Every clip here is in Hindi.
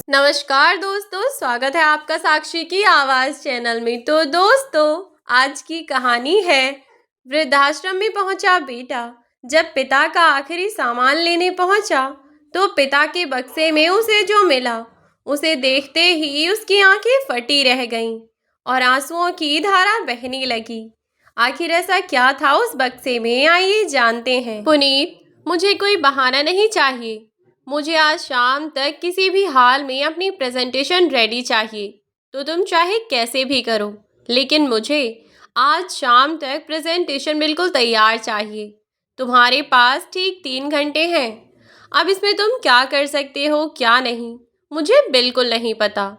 नमस्कार दोस्तों, स्वागत है आपका साक्षी की आवाज़ चैनल में। तो दोस्तों, आज की कहानी है वृद्धाश्रम में पहुंचा बेटा। जब पिता का आखिरी सामान लेने पहुंचा तो पिता के बक्से में उसे जो मिला उसे देखते ही उसकी आंखें फटी रह गईं और आंसुओं की धारा बहने लगी। आखिर ऐसा क्या था उस बक्से में, आइए जानते हैं। पुनीत, मुझे कोई बहाना नहीं चाहिए। मुझे आज शाम तक किसी भी हाल में अपनी प्रेजेंटेशन रेडी चाहिए, तो तुम चाहे कैसे भी करो, लेकिन मुझे आज शाम तक प्रेजेंटेशन बिल्कुल तैयार चाहिए। तुम्हारे पास ठीक 3 घंटे हैं। अब इसमें तुम क्या कर सकते हो क्या नहीं, मुझे बिल्कुल नहीं पता।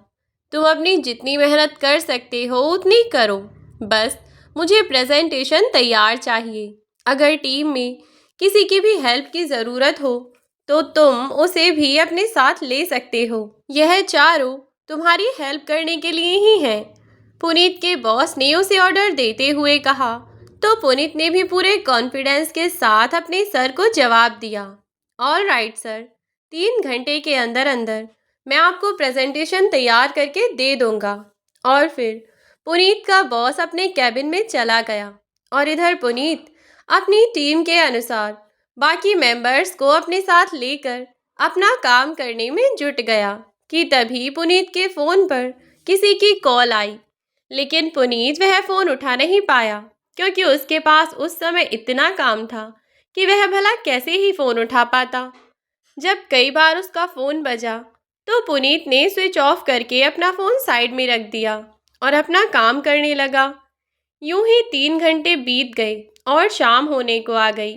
तुम अपनी जितनी मेहनत कर सकते हो उतनी करो, बस मुझे प्रेजेंटेशन तैयार चाहिए। अगर टीम में किसी की भी हेल्प की ज़रूरत हो तो तुम उसे भी अपने साथ ले सकते हो। यह चारों तुम्हारी हेल्प करने के लिए ही हैं। पुनीत के बॉस ने उसे ऑर्डर देते हुए कहा, तो पुनीत ने भी पूरे कॉन्फिडेंस के साथ अपने सर को जवाब दिया, ऑल राइट सर, 3 घंटे के अंदर अंदर मैं आपको प्रेजेंटेशन तैयार करके दे दूंगा। और फिर पुनीत का बॉस अपने कैबिन में चला गया और इधर पुनीत अपनी टीम के अनुसार बाकी मेंबर्स को अपने साथ लेकर अपना काम करने में जुट गया कि तभी पुनीत के फ़ोन पर किसी की कॉल आई। लेकिन पुनीत वह फ़ोन उठा नहीं पाया क्योंकि उसके पास उस समय इतना काम था कि वह भला कैसे ही फ़ोन उठा पाता। जब कई बार उसका फ़ोन बजा तो पुनीत ने स्विच ऑफ करके अपना फ़ोन साइड में रख दिया और अपना काम करने लगा। यूं ही 3 घंटे बीत गए और शाम होने को आ गई।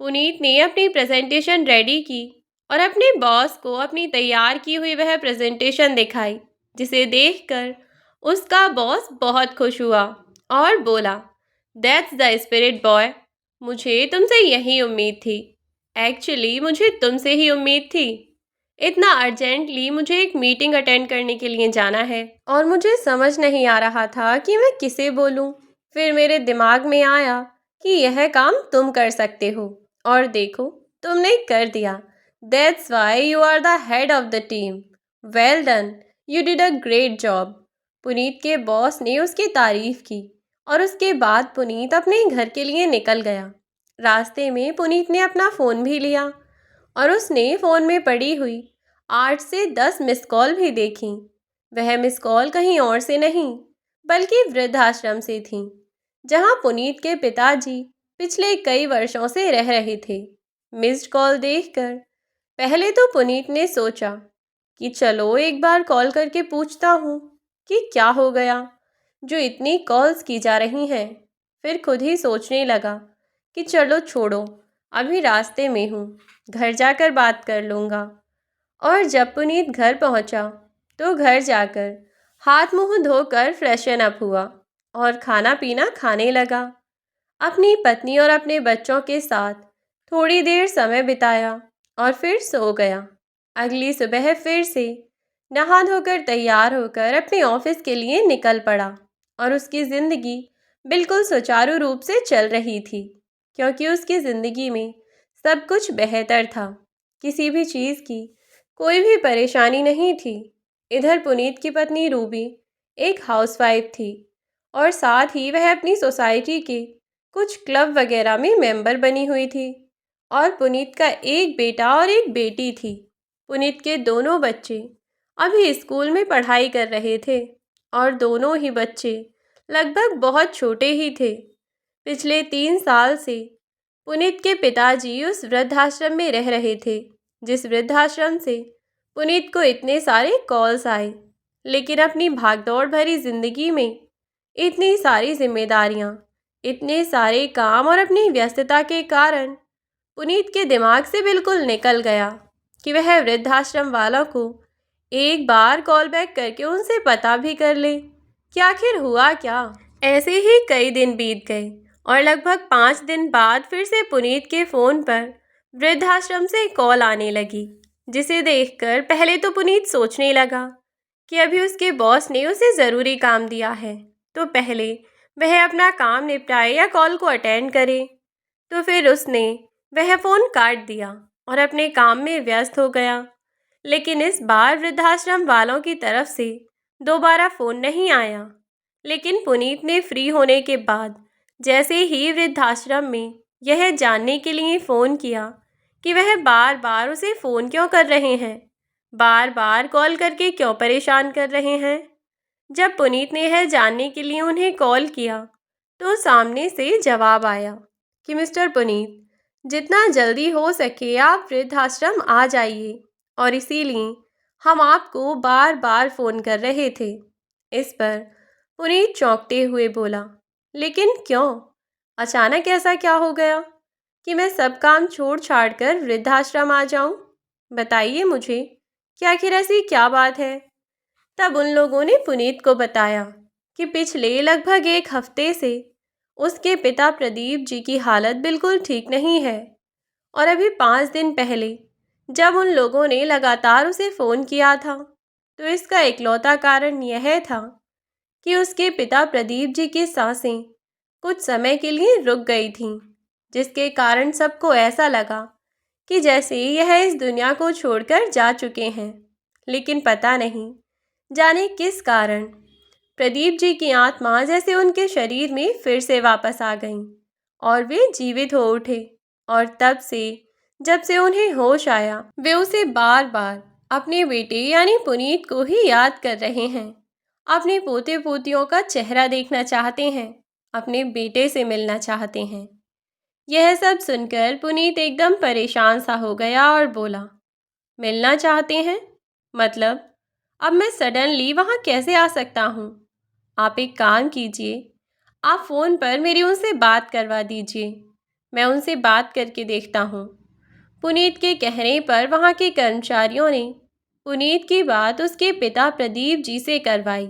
पुनीत ने अपनी प्रेजेंटेशन रेडी की और अपने बॉस को अपनी तैयार की हुई वह प्रेजेंटेशन दिखाई, जिसे देखकर उसका बॉस बहुत खुश हुआ और बोला, दैट्स द स्पिरिट बॉय, मुझे तुमसे यही उम्मीद थी। एक्चुअली मुझे तुमसे ही उम्मीद थी। इतना अर्जेंटली मुझे एक मीटिंग अटेंड करने के लिए जाना है और मुझे समझ नहीं आ रहा था कि मैं किसे बोलूं। फिर मेरे दिमाग में आया कि यह काम तुम कर सकते हो और देखो तुमने कर दिया। That's why you are the head of the team. Well done, you did a great job. Puneet के बॉस ने उसकी तारीफ की और उसके बाद पुनीत अपने घर के लिए निकल गया। रास्ते में पुनीत ने अपना फ़ोन भी लिया और उसने फ़ोन में पड़ी हुई 8 से 10 मिस कॉल भी देखी। वह मिस कॉल कहीं और से नहीं बल्कि वृद्धाश्रम से थी, जहां पुनीत के पिताजी पिछले कई वर्षों से रह रहे थे। मिस्ड कॉल देखकर पहले तो पुनीत ने सोचा कि चलो एक बार कॉल करके पूछता हूँ कि क्या हो गया जो इतनी कॉल्स की जा रही हैं। फिर खुद ही सोचने लगा कि चलो छोड़ो, अभी रास्ते में हूँ, घर जाकर बात कर लूँगा। और जब पुनीत घर पहुँचा तो घर जाकर हाथ मुंह धोकर फ्रेशन अप हुआ और खाना पीना खाने लगा। अपनी पत्नी और अपने बच्चों के साथ थोड़ी देर समय बिताया और फिर सो गया। अगली सुबह फिर से नहा धोकर तैयार होकर अपने ऑफिस के लिए निकल पड़ा और उसकी ज़िंदगी बिल्कुल सुचारू रूप से चल रही थी, क्योंकि उसकी ज़िंदगी में सब कुछ बेहतर था। किसी भी चीज़ की कोई भी परेशानी नहीं थी। इधर पुनीत की पत्नी रूबी एक हाउसवाइफ थी और साथ ही वह अपनी सोसाइटी के कुछ क्लब वगैरह में मेंबर बनी हुई थी। और पुनीत का एक बेटा और एक बेटी थी। पुनीत के दोनों बच्चे अभी स्कूल में पढ़ाई कर रहे थे और दोनों ही बच्चे लगभग बहुत छोटे ही थे। पिछले 3 साल से पुनीत के पिताजी उस वृद्धाश्रम में रह रहे थे जिस वृद्धाश्रम से पुनीत को इतने सारे कॉल्स आए। लेकिन अपनी भागदौड़ भरी जिंदगी में इतनी सारी जिम्मेदारियां, इतने सारे काम और अपनी व्यस्तता के कारण पुनीत के दिमाग से बिल्कुल निकल गया कि वह वृद्धाश्रम वालों को एक बार कॉल बैक करके उनसे पता भी कर ले कि आखिर हुआ क्या। ऐसे ही कई दिन बीत गए और लगभग 5 दिन बाद फिर से पुनीत के फ़ोन पर वृद्धाश्रम से कॉल आने लगी, जिसे देखकर पहले तो पुनीत सोचने लगा कि अभी उसके बॉस ने उसे ज़रूरी काम दिया है, तो पहले वह अपना काम निपटाए या कॉल को अटेंड करे। तो फिर उसने वह फ़ोन काट दिया और अपने काम में व्यस्त हो गया। लेकिन इस बार वृद्धाश्रम वालों की तरफ से दोबारा फ़ोन नहीं आया। लेकिन पुनीत ने फ्री होने के बाद जैसे ही वृद्धाश्रम में यह जानने के लिए फ़ोन किया कि वह बार बार उसे फ़ोन क्यों कर रहे हैं, बार बार कॉल करके क्यों परेशान कर रहे हैं। जब पुनीत ने यह जानने के लिए उन्हें कॉल किया तो सामने से जवाब आया कि मिस्टर पुनीत, जितना जल्दी हो सके आप वृद्धाश्रम आ जाइए, और इसीलिए हम आपको बार बार फ़ोन कर रहे थे। इस पर पुनीत चौंकते हुए बोला, लेकिन क्यों? अचानक ऐसा क्या हो गया कि मैं सब काम छोड़ छाड़ कर वृद्धाश्रम आ जाऊं? बताइए मुझे कि आखिर ऐसी क्या बात है। तब उन लोगों ने पुनीत को बताया कि पिछले लगभग एक हफ्ते से उसके पिता प्रदीप जी की हालत बिल्कुल ठीक नहीं है, और अभी 5 दिन पहले जब उन लोगों ने लगातार उसे फ़ोन किया था तो इसका इकलौता कारण यह था कि उसके पिता प्रदीप जी की सांसें कुछ समय के लिए रुक गई थीं, जिसके कारण सबको ऐसा लगा कि जैसे यह इस दुनिया को छोड़कर जा चुके हैं। लेकिन पता नहीं जाने किस कारण प्रदीप जी की आत्मा जैसे उनके शरीर में फिर से वापस आ गई और वे जीवित हो उठे। और तब से जब से उन्हें होश आया वे उसे बार बार अपने बेटे यानी पुनीत को ही याद कर रहे हैं। अपने पोते पोतियों का चेहरा देखना चाहते हैं, अपने बेटे से मिलना चाहते हैं। यह सब सुनकर पुनीत एकदम परेशान सा हो गया और बोला, मिलना चाहते हैं? मतलब अब मैं सडनली वहाँ कैसे आ सकता हूँ? आप एक काम कीजिए, आप फ़ोन पर मेरी उनसे बात करवा दीजिए, मैं उनसे बात करके देखता हूँ। पुनीत के कहने पर वहाँ के कर्मचारियों ने पुनीत की बात उसके पिता प्रदीप जी से करवाई,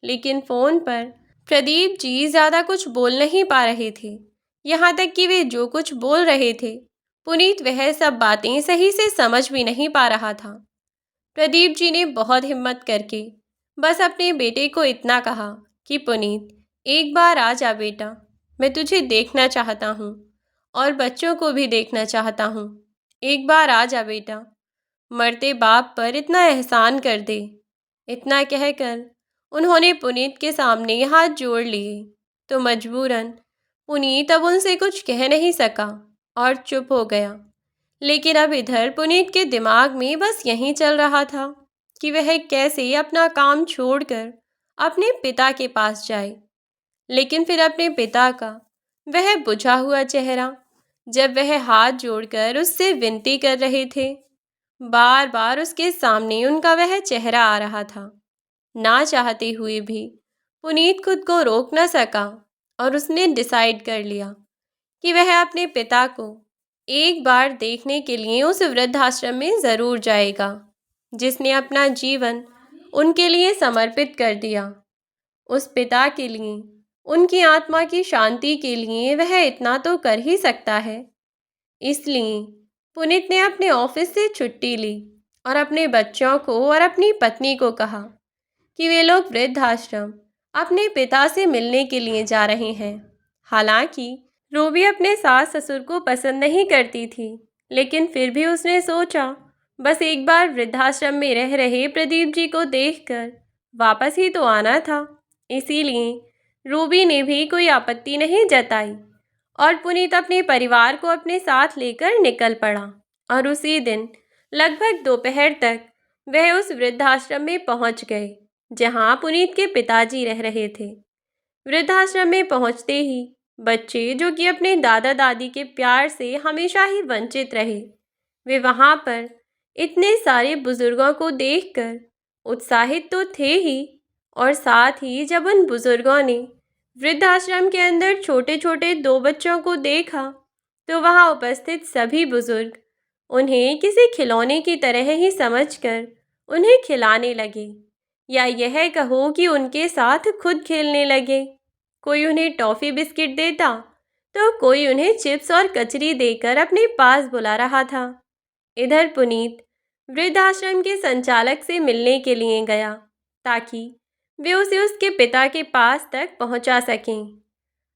लेकिन फ़ोन पर प्रदीप जी ज़्यादा कुछ बोल नहीं पा रहे थे। यहाँ तक कि वे जो कुछ बोल रहे थे पुनीत वह सब बातें सही से समझ भी नहीं पा रहा था। प्रदीप जी ने बहुत हिम्मत करके बस अपने बेटे को इतना कहा कि पुनीत, एक बार आ जा बेटा, मैं तुझे देखना चाहता हूँ और बच्चों को भी देखना चाहता हूँ। एक बार आ जा बेटा, मरते बाप पर इतना एहसान कर दे। इतना कहकर उन्होंने पुनीत के सामने हाथ जोड़ लिए तो मजबूरन पुनीत अब उनसे कुछ कह नहीं सका और चुप हो गया। लेकिन अब इधर पुनीत के दिमाग में बस यही चल रहा था कि वह कैसे अपना काम छोड़कर अपने पिता के पास जाए। लेकिन फिर अपने पिता का वह बुझा हुआ चेहरा, जब वह हाथ जोड़कर उससे विनती कर रहे थे, बार बार उसके सामने उनका वह चेहरा आ रहा था। ना चाहते हुए भी पुनीत खुद को रोक न सका और उसने डिसाइड कर लिया कि वह अपने पिता को एक बार देखने के लिए उस वृद्धाश्रम में ज़रूर जाएगा जिसने अपना जीवन उनके लिए समर्पित कर दिया। उस पिता के लिए, उनकी आत्मा की शांति के लिए वह इतना तो कर ही सकता है। इसलिए पुनीत ने अपने ऑफिस से छुट्टी ली और अपने बच्चों को और अपनी पत्नी को कहा कि वे लोग वृद्धाश्रम अपने पिता से मिलने के लिए जा रहे हैं। हालांकि रूबी अपने सास ससुर को पसंद नहीं करती थी, लेकिन फिर भी उसने सोचा बस एक बार वृद्धाश्रम में रह रहे प्रदीप जी को देखकर वापस ही तो आना था। इसीलिए रूबी ने भी कोई आपत्ति नहीं जताई और पुनीत अपने परिवार को अपने साथ लेकर निकल पड़ा। और उसी दिन लगभग दोपहर तक वह उस वृद्धाश्रम में पहुंच गए जहां पुनीत के पिताजी रह रहे थे। वृद्धाश्रम में पहुंचते ही बच्चे, जो कि अपने दादा दादी के प्यार से हमेशा ही वंचित रहे, वे वहां पर इतने सारे बुजुर्गों को देखकर उत्साहित तो थे ही, और साथ ही जब उन बुजुर्गों ने वृद्धाश्रम के अंदर छोटे छोटे 2 बच्चों को देखा तो वहां उपस्थित सभी बुजुर्ग उन्हें किसी खिलौने की तरह ही समझकर उन्हें खिलाने लगे, या यह कहो कि उनके साथ खुद खेलने लगे। कोई उन्हें टॉफ़ी बिस्किट देता तो कोई उन्हें चिप्स और कचरी देकर अपने पास बुला रहा था। इधर पुनीत वृद्धाश्रम के संचालक से मिलने के लिए गया ताकि वे उसे उसके पिता के पास तक पहुंचा सकें।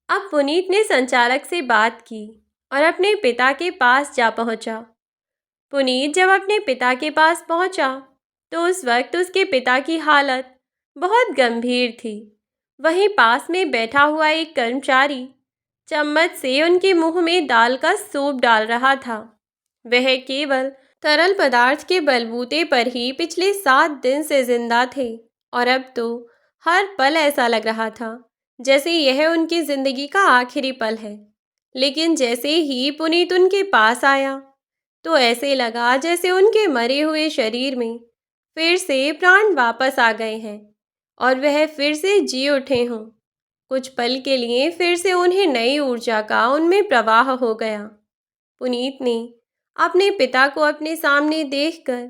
अब पुनीत ने संचालक से बात की और अपने पिता के पास जा पहुंचा। पुनीत जब अपने पिता के पास पहुंचा तो उस वक्त उसके पिता की हालत बहुत गंभीर थी। वहीं पास में बैठा हुआ एक कर्मचारी चम्मच से उनके मुंह में दाल का सूप डाल रहा था। वह केवल तरल पदार्थ के बलबूते पर ही पिछले 7 दिन से जिंदा थे और अब तो हर पल ऐसा लग रहा था जैसे यह उनकी जिंदगी का आखिरी पल है। लेकिन जैसे ही पुनीत उनके पास आया तो ऐसे लगा जैसे उनके मरे हुए शरीर में फिर से प्राण वापस आ गए हैं और वह फिर से जी उठे हों। कुछ पल के लिए फिर से उन्हें नई ऊर्जा का उनमें प्रवाह हो गया। पुनीत ने अपने पिता को अपने सामने देखकर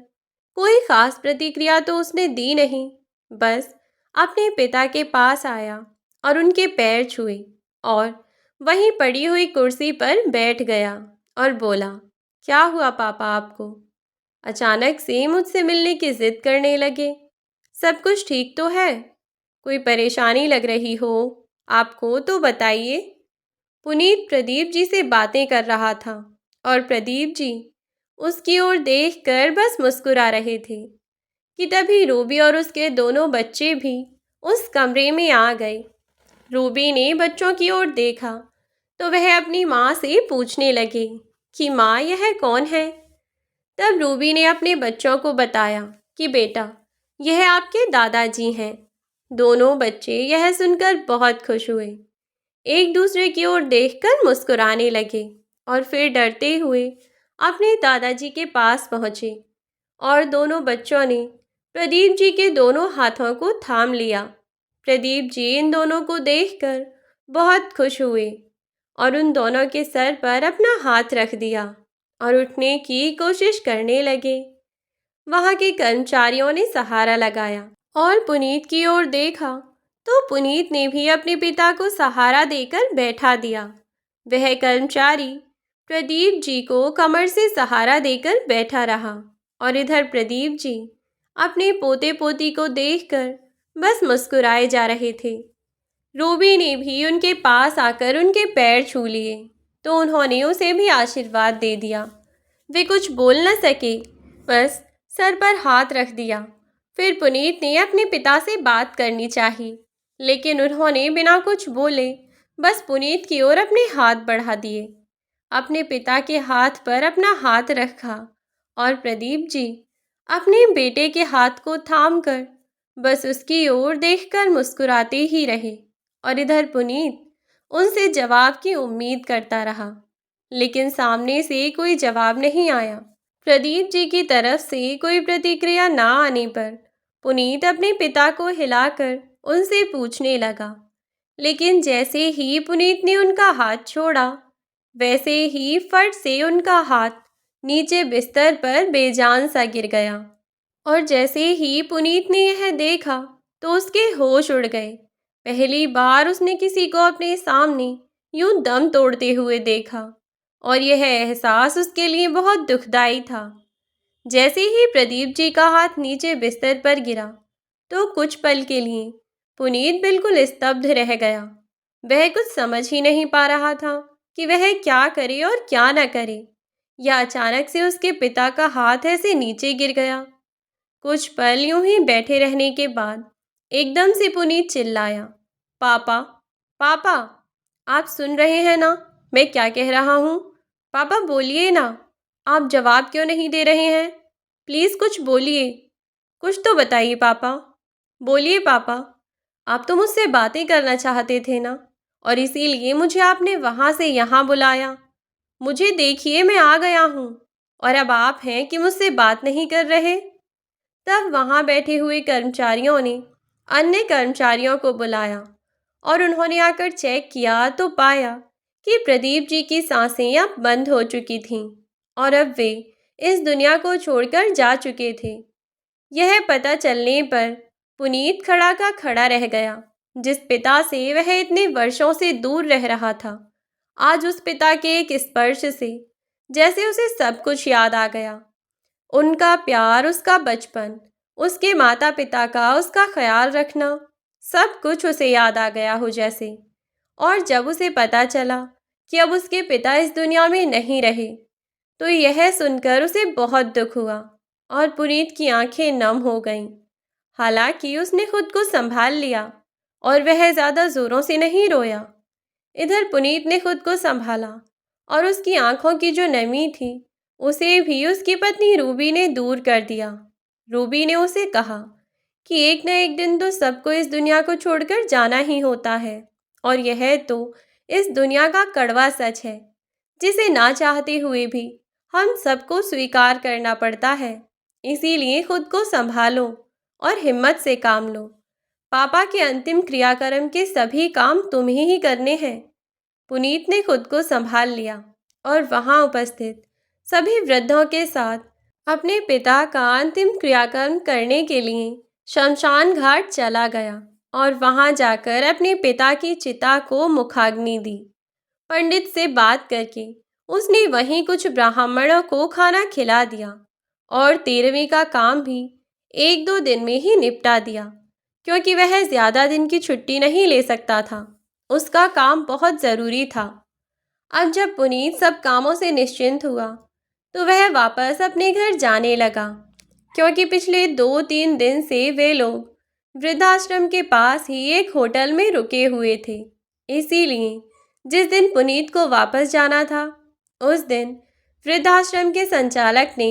कोई खास प्रतिक्रिया तो उसने दी नहीं, बस अपने पिता के पास आया और उनके पैर छुए और वहीं पड़ी हुई कुर्सी पर बैठ गया और बोला, क्या हुआ पापा आपको? अचानक से मुझसे मिलने की जिद करने लगे। सब कुछ ठीक तो है? कोई परेशानी लग रही हो आपको तो बताइए। पुनीत प्रदीप जी से बातें कर रहा था और प्रदीप जी उसकी ओर देखकर बस मुस्कुरा रहे थे कि तभी रूबी और उसके दोनों बच्चे भी उस कमरे में आ गए। रूबी ने बच्चों की ओर देखा तो वह अपनी माँ से पूछने लगे कि माँ यह कौन है। तब रूबी ने अपने बच्चों को बताया कि बेटा यह आपके दादाजी हैं। दोनों बच्चे यह सुनकर बहुत खुश हुए, एक दूसरे की ओर देखकर मुस्कुराने लगे और फिर डरते हुए अपने दादाजी के पास पहुँचे और दोनों बच्चों ने प्रदीप जी के दोनों हाथों को थाम लिया। प्रदीप जी इन दोनों को देखकर बहुत खुश हुए और उन दोनों के सर पर अपना हाथ रख दिया और उठने की कोशिश करने लगे। वहाँ के कर्मचारियों ने सहारा लगाया और पुनीत की ओर देखा तो पुनीत ने भी अपने पिता को सहारा देकर बैठा दिया। वह कर्मचारी प्रदीप जी को कमर से सहारा देकर बैठा रहा और इधर प्रदीप जी अपने पोते पोती को देखकर बस मुस्कुराए जा रहे थे। रूबी ने भी उनके पास आकर उनके पैर छू लिए तो उन्होंने उसे भी आशीर्वाद दे दिया। वे कुछ बोल न सके, बस सर पर हाथ रख दिया। फिर पुनीत ने अपने पिता से बात करनी चाहिए, लेकिन उन्होंने बिना कुछ बोले बस पुनीत की ओर अपने हाथ बढ़ा दिए। अपने पिता के हाथ पर अपना हाथ रखा और प्रदीप जी अपने बेटे के हाथ को थामकर बस उसकी ओर देखकर मुस्कुराते ही रहे और इधर पुनीत उनसे जवाब की उम्मीद करता रहा, लेकिन सामने से कोई जवाब नहीं आया। प्रदीप जी की तरफ से कोई प्रतिक्रिया ना आने पर पुनीत अपने पिता को हिलाकर उनसे पूछने लगा, लेकिन जैसे ही पुनीत ने उनका हाथ छोड़ा वैसे ही फट से उनका हाथ नीचे बिस्तर पर बेजान सा गिर गया। और जैसे ही पुनीत ने यह देखा तो उसके होश उड़ गए। पहली बार उसने किसी को अपने सामने यूं दम तोड़ते हुए देखा और यह एहसास उसके लिए बहुत दुखदाई था। जैसे ही प्रदीप जी का हाथ नीचे बिस्तर पर गिरा तो कुछ पल के लिए पुनीत बिल्कुल स्तब्ध रह गया। वह कुछ समझ ही नहीं पा रहा था कि वह क्या करे और क्या न करे। या अचानक से उसके पिता का हाथ ऐसे नीचे गिर गया। कुछ पल यूं ही बैठे रहने के बाद एकदम से पुनीत चिल्लाया, पापा, पापा, आप सुन रहे हैं ना मैं क्या कह रहा हूँ? पापा बोलिए ना, आप जवाब क्यों नहीं दे रहे हैं? प्लीज़ कुछ बोलिए, कुछ तो बताइए पापा, बोलिए पापा। आप तो मुझसे बातें करना चाहते थे ना, और इसीलिए मुझे आपने वहाँ से यहाँ बुलाया। मुझे देखिए मैं आ गया हूँ और अब आप हैं कि मुझसे बात नहीं कर रहे। तब वहाँ बैठे हुए कर्मचारियों ने अन्य कर्मचारियों को बुलाया और उन्होंने आकर चेक किया तो पाया कि प्रदीप जी की सांसें अब बंद हो चुकी थीं और अब वे इस दुनिया को छोड़कर जा चुके थे। यह पता चलने पर पुनीत खड़ा का खड़ा रह गया। जिस पिता से वह इतने वर्षों से दूर रह रहा था, आज उस पिता के एक स्पर्श से जैसे उसे सब कुछ याद आ गया। उनका प्यार, उसका बचपन, उसके माता पिता का उसका ख्याल रखना, सब कुछ उसे याद आ गया हो जैसे। और जब उसे पता चला कि अब उसके पिता इस दुनिया में नहीं रहे तो यह सुनकर उसे बहुत दुख हुआ और पुनीत की आंखें नम हो गईं। हालांकि उसने खुद को संभाल लिया और वह ज्यादा जोरों से नहीं रोया। इधर पुनीत ने खुद को संभाला और उसकी आंखों की जो नमी थी उसे भी उसकी पत्नी रूबी ने दूर कर दिया। रूबी ने उसे कहा कि एक न एक दिन तो सबको इस दुनिया को छोड़कर जाना ही होता है और यह तो इस दुनिया का कड़वा सच है जिसे ना चाहते हुए भी हम सबको स्वीकार करना पड़ता है। इसीलिए खुद को संभालो और हिम्मत से काम लो। पापा के अंतिम क्रियाक्रम के सभी काम तुम्हें ही करने हैं। पुनीत ने खुद को संभाल लिया और वहां उपस्थित सभी वृद्धों के साथ अपने पिता का अंतिम क्रियाक्रम करने के लिए शमशान घाट चला गया और वहां जाकर अपने पिता की चिता को मुखाग्नि दी। पंडित से बात करके उसने वहीं कुछ ब्राह्मणों को खाना खिला दिया और 13वीं का काम भी 1-2 दिन में ही निपटा दिया, क्योंकि वह ज़्यादा दिन की छुट्टी नहीं ले सकता था। उसका काम बहुत ज़रूरी था। अब जब पुनीत सब कामों से निश्चिंत हुआ तो वह वापस अपने घर जाने लगा, क्योंकि पिछले 2-3 दिन से वे लोग वृद्धाश्रम के पास ही एक होटल में रुके हुए थे। इसीलिए जिस दिन पुनीत को वापस जाना था उस दिन वृद्धाश्रम के संचालक ने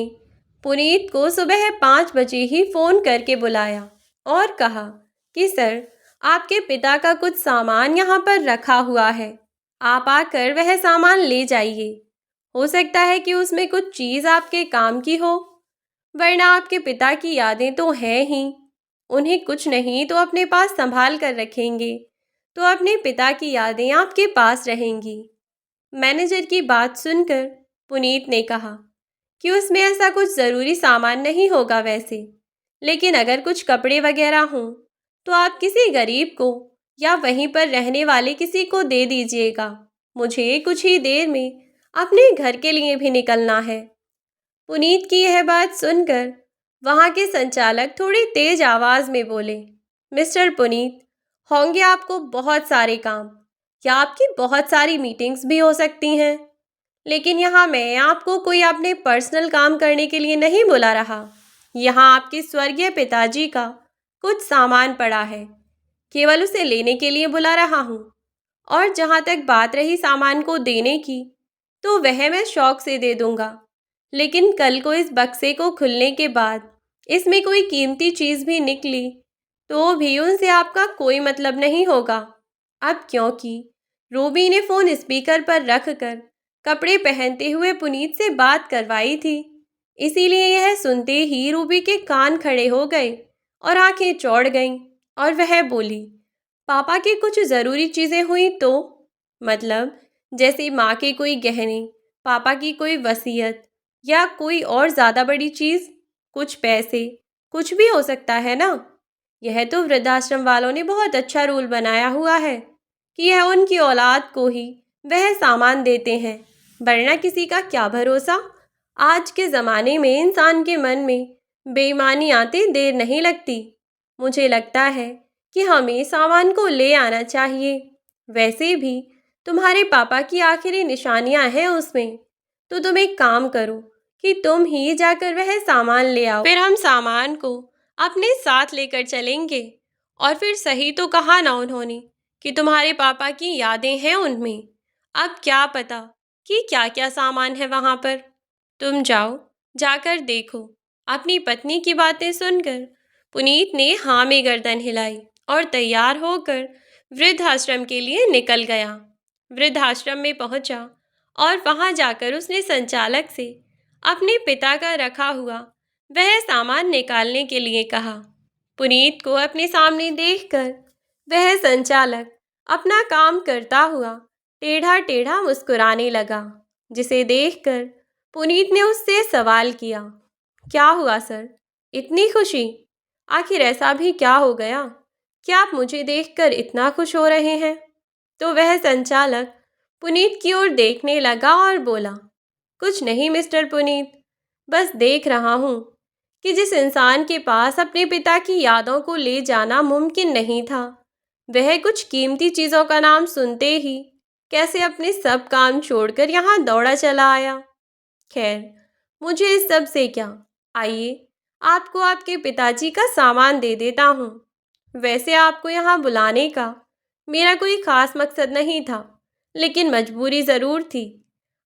पुनीत को सुबह 5 बजे ही फ़ोन करके बुलाया और कहा कि सर, आपके पिता का कुछ सामान यहाँ पर रखा हुआ है, आप आकर वह सामान ले जाइए। हो सकता है कि उसमें कुछ चीज़ आपके काम की हो, वरना आपके पिता की यादें तो हैं ही, उन्हें कुछ नहीं तो अपने पास संभाल कर रखेंगे, तो अपने पिता की यादें आपके पास रहेंगी। मैनेजर की बात सुनकर पुनीत ने कहा कि उसमें ऐसा कुछ ज़रूरी सामान नहीं होगा वैसे, लेकिन अगर कुछ कपड़े वगैरह हों तो आप किसी गरीब को या वहीं पर रहने वाले किसी को दे दीजिएगा। मुझे कुछ ही देर में अपने घर के लिए भी निकलना है। पुनीत की यह बात सुनकर वहाँ के संचालक थोड़ी तेज आवाज़ में बोले, मिस्टर पुनीत, होंगे आपको बहुत सारे काम या आपकी बहुत सारी मीटिंग्स भी हो सकती हैं, लेकिन यहाँ मैं आपको कोई अपने पर्सनल काम करने के लिए नहीं बुला रहा। यहाँ आपके स्वर्गीय पिताजी का कुछ सामान पड़ा है, केवल उसे लेने के लिए बुला रहा हूँ। और जहाँ तक बात रही सामान को देने की, तो वह मैं शौक से दे दूँगा, लेकिन कल को इस बक्से को खुलने के बाद इसमें कोई कीमती चीज़ भी निकली तो भी उनसे आपका कोई मतलब नहीं होगा। अब क्योंकि रूबी ने फ़ोन स्पीकर पर रख कर कपड़े पहनते हुए पुनीत से बात करवाई थी, इसीलिए यह सुनते ही रूबी के कान खड़े हो गए और आंखें चौड़ गईं और वह बोली, पापा की कुछ ज़रूरी चीज़ें हुई तो? मतलब जैसे माँ के कोई गहने, पापा की कोई वसीयत या कोई और ज़्यादा बड़ी चीज़, कुछ पैसे, कुछ भी हो सकता है ना। यह तो वृद्धाश्रम वालों ने बहुत अच्छा रूल बनाया हुआ है कि यह उनकी औलाद को ही वह सामान देते हैं, वरना किसी का क्या भरोसा। आज के ज़माने में इंसान के मन में बेईमानी आते देर नहीं लगती। मुझे लगता है कि हमें सामान को ले आना चाहिए। वैसे भी तुम्हारे पापा की आखिरी निशानियां हैं उसमें, तो तुम एक काम करो कि तुम ही जाकर वह सामान ले आओ, फिर हम सामान को अपने साथ लेकर चलेंगे। और फिर सही तो कहा ना उन्होंने कि तुम्हारे पापा की यादें हैं उनमें। अब क्या पता कि क्या क्या सामान है वहाँ पर। तुम जाओ, जाकर देखो। अपनी पत्नी की बातें सुनकर पुनीत ने हाँ में गर्दन हिलाई और तैयार होकर वृद्धाश्रम के लिए निकल गया। वृद्धाश्रम में पहुंचा और वहां जाकर उसने संचालक से अपने पिता का रखा हुआ वह सामान निकालने के लिए कहा। पुनीत को अपने सामने देखकर वह संचालक अपना काम करता हुआ टेढ़ा टेढ़ा मुस्कुराने लगा, जिसे देखकर पुनीत ने उससे सवाल किया, क्या हुआ सर, इतनी खुशी? आखिर ऐसा भी क्या हो गया कि आप मुझे देखकर इतना खुश हो रहे हैं? तो वह संचालक पुनीत की ओर देखने लगा और बोला, कुछ नहीं मिस्टर पुनीत, बस देख रहा हूँ कि जिस इंसान के पास अपने पिता की यादों को ले जाना मुमकिन नहीं था, वह कुछ कीमती चीज़ों का नाम सुनते ही कैसे अपने सब काम छोड़कर यहाँ दौड़ा चला आया। खैर, मुझे इस सब से क्या। आइए, आपको आपके पिताजी का सामान दे देता हूँ। वैसे आपको यहाँ बुलाने का मेरा कोई खास मकसद नहीं था, लेकिन मजबूरी ज़रूर थी।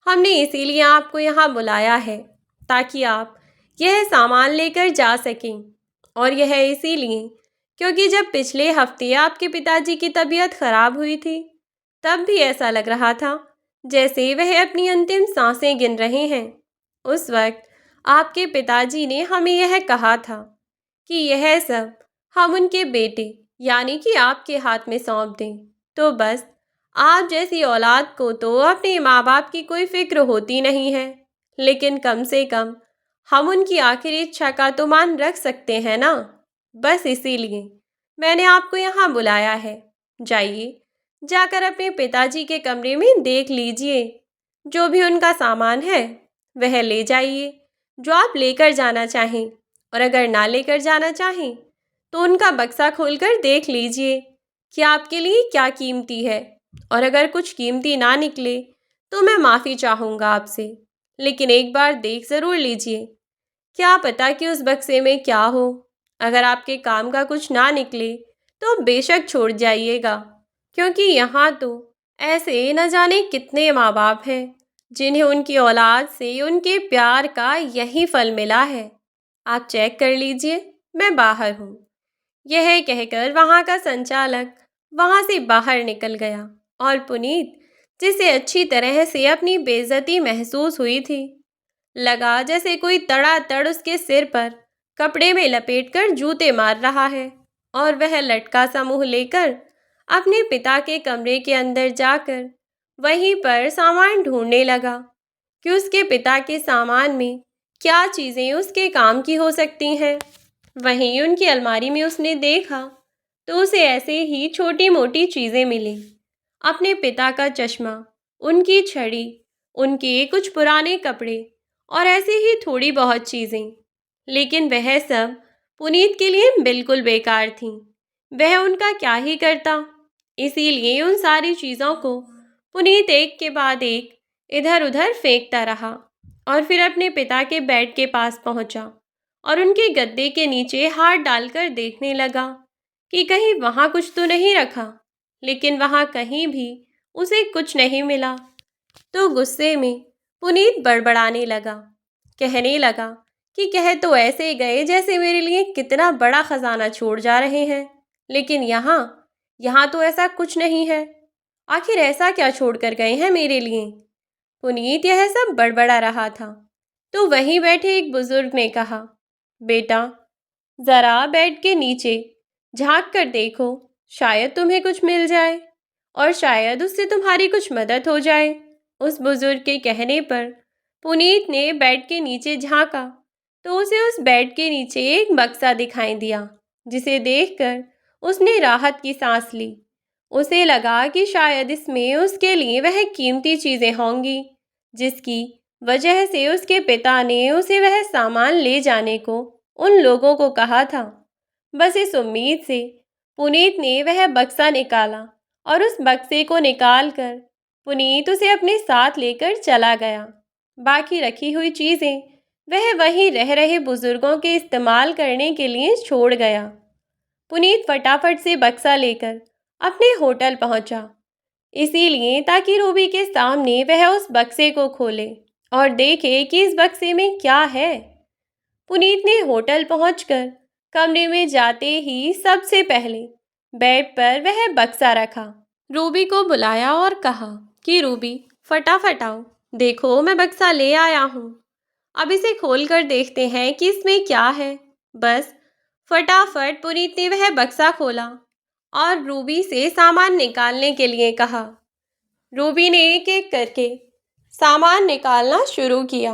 हमने इसीलिए आपको यहाँ बुलाया है ताकि आप यह सामान लेकर जा सकें। और यह इसीलिए क्योंकि जब पिछले हफ्ते आपके पिताजी की तबीयत खराब हुई थी, तब भी ऐसा लग रहा था जैसे वह अपनी अंतिम सांसें गिन रहे हैं। उस वक्त आपके पिताजी ने हमें यह कहा था कि यह सब हम उनके बेटे यानी कि आपके हाथ में सौंप दें। तो बस आप जैसी औलाद को तो अपने माँ बाप की कोई फिक्र होती नहीं है, लेकिन कम से कम हम उनकी आखिरी इच्छा का तो मान रख सकते हैं ना। बस इसीलिए मैंने आपको यहाँ बुलाया है। जाइए, जाकर अपने पिताजी के कमरे में देख लीजिए। जो भी उनका सामान है वह ले जाइए, जो आप लेकर जाना चाहें। और अगर ना लेकर जाना चाहें तो उनका बक्सा खोलकर देख लीजिए कि आपके लिए क्या कीमती है। और अगर कुछ कीमती ना निकले तो मैं माफ़ी चाहूँगा आपसे, लेकिन एक बार देख ज़रूर लीजिए। क्या पता कि उस बक्से में क्या हो। अगर आपके काम का कुछ ना निकले तो बेशक छोड़ जाइएगा, क्योंकि यहाँ तो ऐसे न जाने कितने माँ बाप हैं जिन्हें उनकी औलाद से उनके प्यार का यही फल मिला है। आप चेक कर लीजिए, मैं बाहर हूँ। यह कहकर वहाँ का संचालक वहाँ से बाहर निकल गया और पुनीत, जिसे अच्छी तरह से अपनी बेइज्जती महसूस हुई थी, लगा जैसे कोई तड़ातड़ उसके सिर पर कपड़े में लपेटकर जूते मार रहा है। और वह लटका सा मुंह लेकर अपने पिता के कमरे के अंदर जाकर वहीं पर सामान ढूंढने लगा कि उसके पिता के सामान में क्या चीज़ें उसके काम की हो सकती हैं। वहीं उनकी अलमारी में उसने देखा तो उसे ऐसे ही छोटी मोटी चीज़ें मिली। अपने पिता का चश्मा, उनकी छड़ी, उनके कुछ पुराने कपड़े और ऐसे ही थोड़ी बहुत चीज़ें। लेकिन वह सब पुनीत के लिए बिल्कुल बेकार थीं। वह उनका क्या ही करता। इसीलिए उन सारी चीज़ों को पुनीत एक के बाद एक इधर उधर फेंकता रहा और फिर अपने पिता के बेड के पास पहुंचा और उनके गद्दे के नीचे हाथ डालकर देखने लगा कि कहीं वहाँ कुछ तो नहीं रखा। लेकिन वहाँ कहीं भी उसे कुछ नहीं मिला। तो गुस्से में पुनीत बड़बड़ाने लगा, कहने लगा कि कह तो ऐसे गए जैसे मेरे लिए कितना बड़ा खजाना छोड़ जा रहे हैं, लेकिन यहाँ यहाँ तो ऐसा कुछ नहीं है। आखिर ऐसा क्या छोड़ कर गए हैं मेरे लिए। पुनीत यह सब बड़बड़ा रहा था तो वहीं बैठे एक बुजुर्ग ने कहा, बेटा, ज़रा बेड के नीचे झांक कर देखो, शायद तुम्हें कुछ मिल जाए और शायद उससे तुम्हारी कुछ मदद हो जाए। उस बुजुर्ग के कहने पर पुनीत ने बेड के नीचे झांका तो उसे उस बेड के नीचे एक बक्सा दिखाई दिया, जिसे देखकर उसने राहत की सांस ली। उसे लगा कि शायद इसमें उसके लिए वह कीमती चीज़ें होंगी जिसकी वजह से उसके पिता ने उसे वह सामान ले जाने को उन लोगों को कहा था। बस इस उम्मीद से पुनीत ने वह बक्सा निकाला और उस बक्से को निकालकर पुनीत उसे अपने साथ लेकर चला गया। बाकी रखी हुई चीज़ें वह वहीं रह रहे बुजुर्गों के इस्तेमाल करने के लिए छोड़ गया। पुनीत फटाफट से बक्सा लेकर अपने होटल पहुंचा, इसीलिए ताकि रूबी के सामने वह उस बक्से को खोले और देखे कि इस बक्से में क्या है। पुनीत ने होटल पहुंचकर कमरे में जाते ही सबसे पहले बेड पर वह बक्सा रखा, रूबी को बुलाया और कहा कि रूबी, फटाफट आओ, देखो मैं बक्सा ले आया हूँ। अब इसे खोल कर देखते हैं कि इसमें क्या है। बस फटाफट पुनीत ने वह बक्सा खोला और रूबी से सामान निकालने के लिए कहा। रूबी ने एक एक करके सामान निकालना शुरू किया।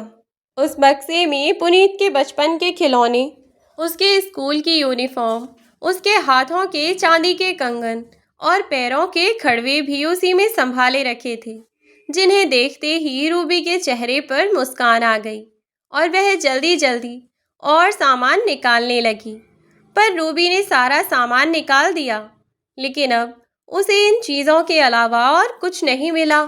उस बक्से में पुनीत के बचपन के खिलौने, उसके स्कूल की यूनिफॉर्म, उसके हाथों के चांदी के कंगन और पैरों के खड़वे भी उसी में संभाले रखे थे, जिन्हें देखते ही रूबी के चेहरे पर मुस्कान आ गई और वह जल्दी जल्दी और सामान निकालने लगी। पर रूबी ने सारा सामान निकाल दिया, लेकिन अब उसे इन चीज़ों के अलावा और कुछ नहीं मिला।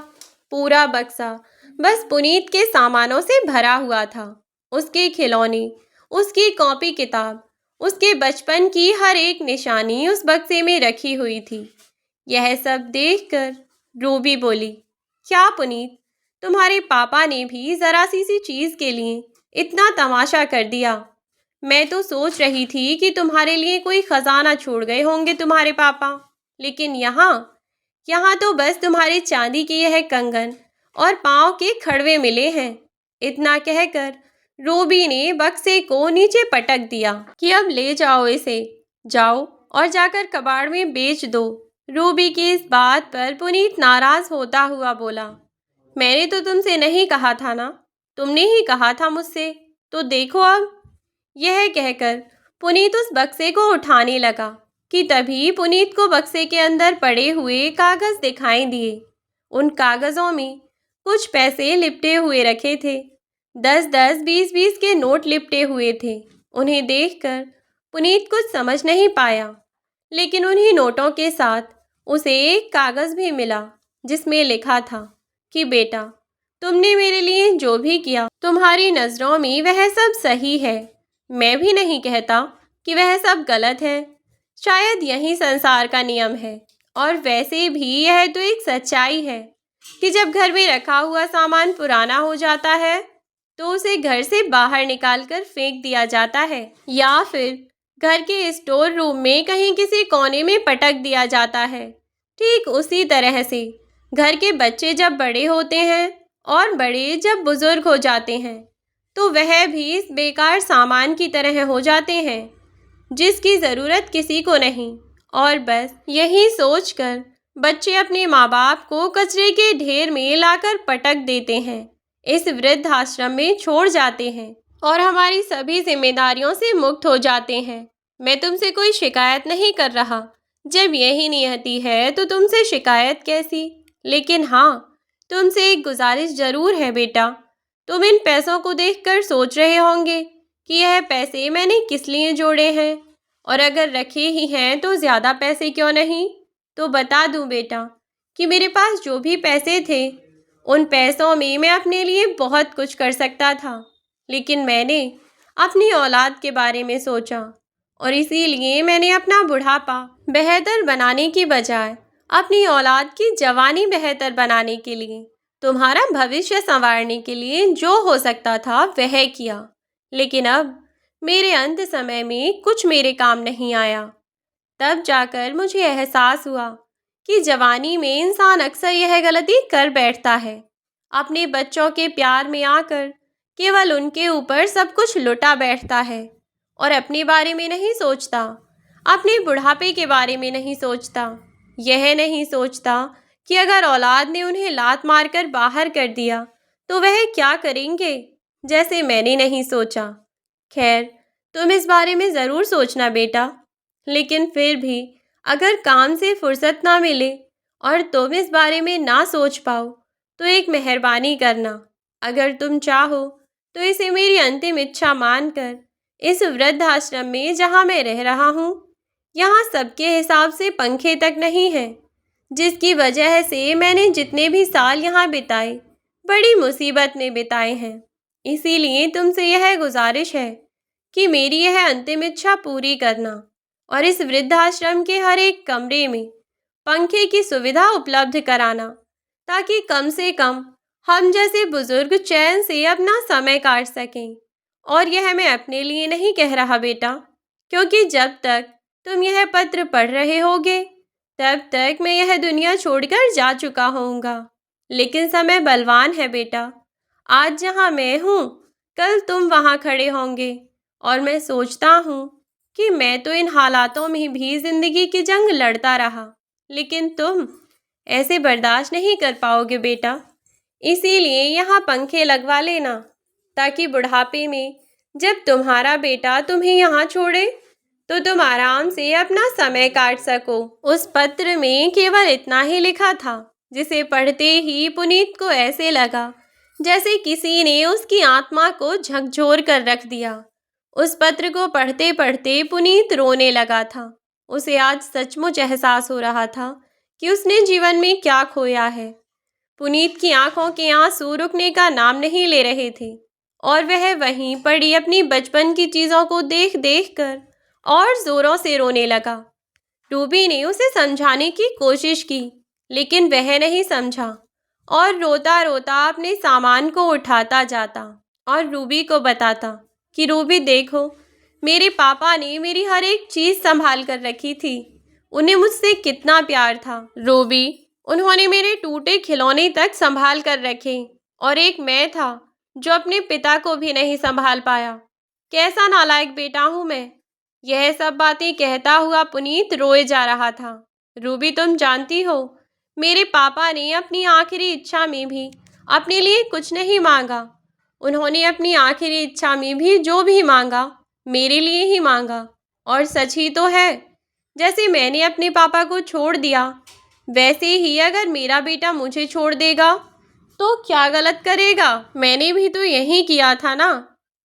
पूरा बक्सा बस पुनीत के सामानों से भरा हुआ था। उसके खिलौने, उसकी कॉपी किताब, उसके बचपन की हर एक निशानी उस बक्से में रखी हुई थी। यह सब देखकर रूबी बोली, क्या पुनीत, तुम्हारे पापा ने भी जरा सी चीज के लिए इतना तमाशा कर दिया। मैं तो सोच रही थी कि तुम्हारे लिए कोई खजाना छोड़ गए होंगे तुम्हारे पापा, लेकिन यहाँ यहाँ तो बस तुम्हारे चांदी के यह कंगन और पाँव के खड़वे मिले हैं। इतना कहकर रूबी ने बक्से को नीचे पटक दिया कि अब ले जाओ इसे, जाओ और जाकर कबाड़ में बेच दो। रूबी की इस बात पर पुनीत नाराज होता हुआ बोला, मैंने तो तुमसे नहीं कहा था ना, तुमने ही कहा था मुझसे, तो देखो अब। यह कहकर पुनीत उस बक्से को उठाने लगा कि तभी पुनीत को बक्से के अंदर पड़े हुए कागज दिखाई दिए। उन कागजों में कुछ पैसे लिपटे हुए रखे थे। 10-10, 20-20 के नोट लिपटे हुए थे। उन्हें देखकर पुनीत कुछ समझ नहीं पाया, लेकिन उन्हीं नोटों के साथ उसे एक कागज भी मिला जिसमें लिखा था कि बेटा, तुमने मेरे लिए जो भी किया, तुम्हारी नज़रों में वह सब सही है। मैं भी नहीं कहता कि वह सब गलत है। शायद यही संसार का नियम है। और वैसे भी यह तो एक सच्चाई है कि जब घर में रखा हुआ सामान पुराना हो जाता है तो उसे घर से बाहर निकालकर फेंक दिया जाता है, या फिर घर के स्टोर रूम में कहीं किसी कोने में पटक दिया जाता है। ठीक उसी तरह से घर के बच्चे जब बड़े होते हैं और बड़े जब बुजुर्ग हो जाते हैं तो वह भी इस बेकार सामान की तरह हो जाते हैं जिसकी ज़रूरत किसी को नहीं। और बस यही सोचकर बच्चे अपने माँ बाप को कचरे के ढेर में लाकर पटक देते हैं, इस वृद्धाश्रम में छोड़ जाते हैं और हमारी सभी जिम्मेदारियों से मुक्त हो जाते हैं। मैं तुमसे कोई शिकायत नहीं कर रहा। जब यही नियति है तो तुमसे शिकायत कैसी? लेकिन हाँ, तुमसे एक गुजारिश जरूर है बेटा। तुम इन पैसों को देखकर सोच रहे होंगे कि यह पैसे मैंने किस लिए जोड़े हैं, और अगर रखे ही हैं तो ज़्यादा पैसे क्यों नहीं? तो बता दूं बेटा कि मेरे पास जो भी पैसे थे उन पैसों में मैं अपने लिए बहुत कुछ कर सकता था, लेकिन मैंने अपनी औलाद के बारे में सोचा और इसीलिए मैंने अपना बुढ़ापा बेहतर बनाने की बजाय अपनी औलाद की जवानी बेहतर बनाने के लिए, तुम्हारा भविष्य संवारने के लिए जो हो सकता था वह किया। लेकिन अब मेरे अंत समय में कुछ मेरे काम नहीं आया। तब जाकर मुझे एहसास हुआ कि जवानी में इंसान अक्सर यह गलती कर बैठता है, अपने बच्चों के प्यार में आकर केवल उनके ऊपर सब कुछ लुटा बैठता है और अपने बारे में नहीं सोचता, अपने बुढ़ापे के बारे में नहीं सोचता। यह नहीं सोचता कि अगर औलाद ने उन्हें लात मारकर बाहर कर दिया तो वह क्या करेंगे, जैसे मैंने नहीं सोचा। खैर, तुम इस बारे में ज़रूर सोचना बेटा, लेकिन फिर भी अगर काम से फुर्सत ना मिले और तुम इस बारे में ना सोच पाओ तो एक मेहरबानी करना, अगर तुम चाहो तो इसे मेरी अंतिम इच्छा मानकर इस वृद्धाश्रम में जहाँ मैं रह रहा हूँ, यहाँ सबके हिसाब से पंखे तक नहीं हैं, जिसकी वजह से मैंने जितने भी साल यहाँ बिताए बड़ी मुसीबत में बिताए हैं। इसीलिए तुमसे यह गुजारिश है कि मेरी यह अंतिम इच्छा पूरी करना और इस वृद्धाश्रम के हर एक कमरे में पंखे की सुविधा उपलब्ध कराना, ताकि कम से कम हम जैसे बुजुर्ग चैन से अपना समय काट सकें। और यह मैं अपने लिए नहीं कह रहा बेटा, क्योंकि जब तक तुम यह पत्र पढ़ रहे होगे तब तक मैं यह दुनिया छोड़कर जा चुका होऊंगा। लेकिन समय बलवान है बेटा, आज जहाँ मैं हूँ कल तुम वहाँ खड़े होंगे, और मैं सोचता हूँ कि मैं तो इन हालातों में भी जिंदगी की जंग लड़ता रहा, लेकिन तुम ऐसे बर्दाश्त नहीं कर पाओगे बेटा। इसीलिए यहाँ पंखे लगवा लेना, ताकि बुढ़ापे में जब तुम्हारा बेटा तुम्हें यहाँ छोड़े तो तुम आराम से अपना समय काट सको। उस पत्र में केवल इतना ही लिखा था, जिसे पढ़ते ही पुनीत को ऐसे लगा जैसे किसी ने उसकी आत्मा को झकझोर कर रख दिया। उस पत्र को पढ़ते पढ़ते पुनीत रोने लगा था। उसे आज सचमुच एहसास हो रहा था कि उसने जीवन में क्या खोया है। पुनीत की आंखों के आंसू रुकने का नाम नहीं ले रहे थे और वह वहीं पड़ी अपनी बचपन की चीज़ों को देख देख कर और ज़ोरों से रोने लगा। रूबी ने उसे समझाने की कोशिश की, लेकिन वह नहीं समझा और रोता रोता अपने सामान को उठाता जाता और रूबी को बताता कि रूबी देखो, मेरे पापा ने मेरी हर एक चीज़ संभाल कर रखी थी। उन्हें मुझसे कितना प्यार था। रूबी, उन्होंने मेरे टूटे खिलौने तक संभाल कर रखे और एक मैं था जो अपने पिता को भी नहीं संभाल पाया। कैसा नालायक बेटा हूँ मैं। यह सब बातें कहता हुआ पुनीत रोए जा रहा था। रूबी, तुम जानती हो, मेरे पापा ने अपनी आखिरी इच्छा में भी अपने लिए कुछ नहीं मांगा। उन्होंने अपनी आखिरी इच्छा में भी जो भी मांगा मेरे लिए ही मांगा। और सच ही तो है, जैसे मैंने अपने पापा को छोड़ दिया, वैसे ही अगर मेरा बेटा मुझे छोड़ देगा तो क्या गलत करेगा। मैंने भी तो यही किया था ना।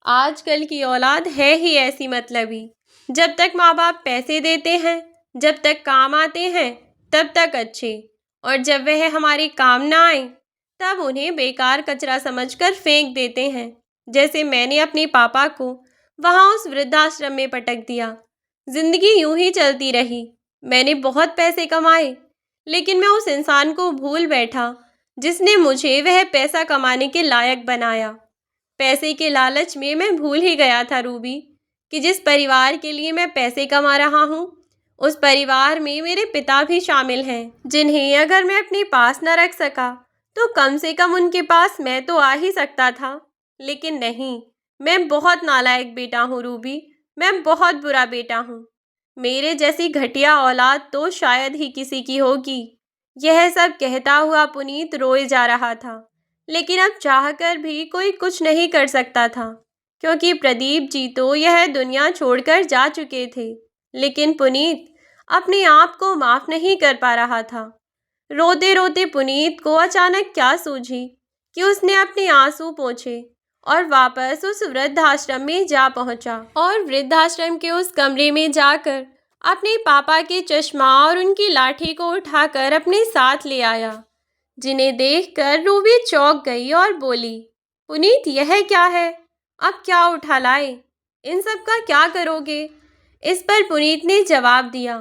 आजकल की औलाद है ही ऐसी मतलबी। जब तक माँ बाप पैसे देते हैं, जब तक काम आते हैं, तब तक अच्छे, और जब वह हमारे काम ना आए तब उन्हें बेकार कचरा समझकर फेंक देते हैं। जैसे मैंने अपने पापा को वहाँ उस वृद्धाश्रम में पटक दिया। जिंदगी यूं ही चलती रही। मैंने बहुत पैसे कमाए, लेकिन मैं उस इंसान को भूल बैठा जिसने मुझे वह पैसा कमाने के लायक बनाया। पैसे के लालच में मैं भूल ही गया था रूबी कि जिस परिवार के लिए मैं पैसे कमा रहा हूँ, उस परिवार में मेरे पिता भी शामिल हैं, जिन्हें अगर मैं अपने पास न रख सका तो कम से कम उनके पास मैं तो आ ही सकता था। लेकिन नहीं, मैं बहुत नालायक बेटा हूँ रूबी, मैं बहुत बुरा बेटा हूँ। मेरे जैसी घटिया औलाद तो शायद ही किसी की होगी। यह सब कहता हुआ पुनीत रोए जा रहा था, लेकिन अब चाहकर भी कोई कुछ नहीं कर सकता था, क्योंकि प्रदीप जी तो यह दुनिया छोड़कर जा चुके थे। लेकिन पुनीत अपने आप को माफ नहीं कर पा रहा था। रोते रोते पुनीत को अचानक क्या सूझी कि उसने अपने आंसू पोंछे और वापस उस वृद्धाश्रम में जा पहुंचा और वृद्धाश्रम के उस कमरे में जाकर अपने पापा के चश्मा और उनकी लाठी को उठाकर अपने साथ ले आया, जिन्हें देखकर रूबी चौंक गई और बोली, पुनीत, यह क्या है? अब क्या उठा लाए? इन सब का क्या करोगे? इस पर पुनीत ने जवाब दिया,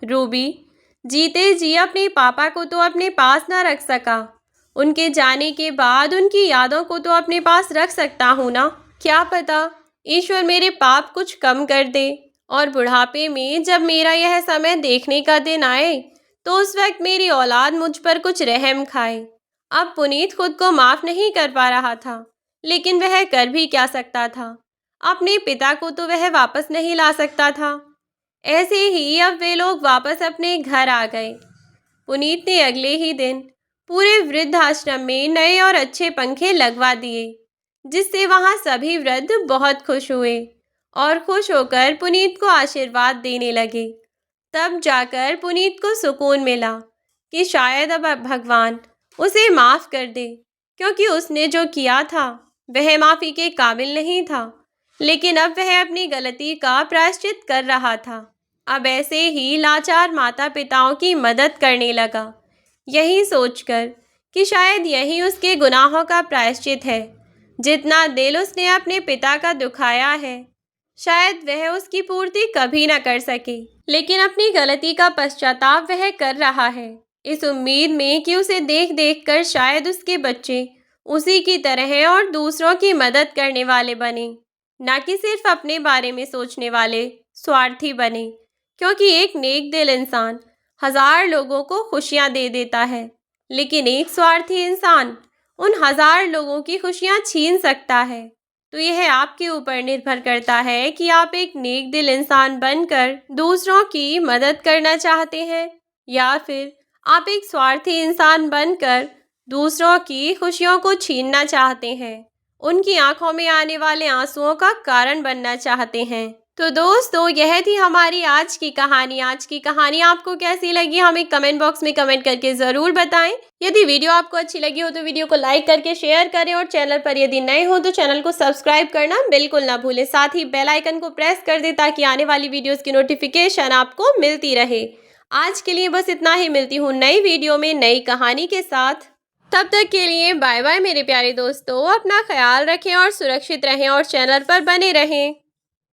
रूबी, जीते जी अपने पापा को तो अपने पास ना रख सका, उनके जाने के बाद उनकी यादों को तो अपने पास रख सकता हूँ ना। क्या पता ईश्वर मेरे पाप कुछ कम कर दे और बुढ़ापे में जब मेरा यह समय देखने का दिन आए तो उस वक्त मेरी औलाद मुझ पर कुछ रहम खाए। अब पुनीत खुद को माफ नहीं कर पा रहा था, लेकिन वह कर भी क्या सकता था। अपने पिता को तो वह वापस नहीं ला सकता था। ऐसे ही अब वे लोग वापस अपने घर आ गए। पुनीत ने अगले ही दिन पूरे वृद्धाश्रम में नए और अच्छे पंखे लगवा दिए, जिससे वहाँ सभी वृद्ध बहुत खुश हुए और खुश होकर पुनीत को आशीर्वाद देने लगे। तब जाकर पुनीत को सुकून मिला कि शायद अब भगवान उसे माफ़ कर दे, क्योंकि उसने जो किया था वह माफ़ी के काबिल नहीं था, लेकिन अब वह अपनी गलती का प्रायश्चित कर रहा था। अब ऐसे ही लाचार माता पिताओं की मदद करने लगा, यही सोचकर कि शायद यही उसके गुनाहों का प्रायश्चित है। जितना दिल उसने अपने पिता का दुखाया है, शायद वह उसकी पूर्ति कभी न कर सके, लेकिन अपनी गलती का पश्चाताप वह कर रहा है, इस उम्मीद में कि उसे देख देख कर शायद उसके बच्चे उसी की तरह और दूसरों की मदद करने वाले बने, ना कि सिर्फ अपने बारे में सोचने वाले स्वार्थी बने। क्योंकि एक नेक दिल इंसान 1000 लोगों को खुशियां दे देता है, लेकिन एक स्वार्थी इंसान उन 1000 लोगों की खुशियां छीन सकता है। तो यह आपके ऊपर निर्भर करता है कि आप एक नेक दिल इंसान बनकर दूसरों की मदद करना चाहते हैं, या फिर आप एक स्वार्थी इंसान बनकर दूसरों की खुशियों को छीनना चाहते हैं, उनकी आंखों में आने वाले आंसुओं का कारण बनना चाहते हैं। तो दोस्तों, यह थी हमारी आज की कहानी। आज की कहानी आपको कैसी लगी हमें कमेंट बॉक्स में कमेंट करके ज़रूर बताएं। यदि वीडियो आपको अच्छी लगी हो तो वीडियो को लाइक करके शेयर करें, और चैनल पर यदि नए हो तो चैनल को सब्सक्राइब करना बिल्कुल ना भूलें। साथ ही बेल आइकन को प्रेस कर दें ताकि आने वाली वीडियोज़ की नोटिफिकेशन आपको मिलती रहे। आज के लिए बस इतना ही। मिलती हूँ नई वीडियो में नई कहानी के साथ। तब तक के लिए बाय बाय मेरे प्यारे दोस्तों, अपना ख्याल रखें और सुरक्षित रहें और चैनल पर बने रहें।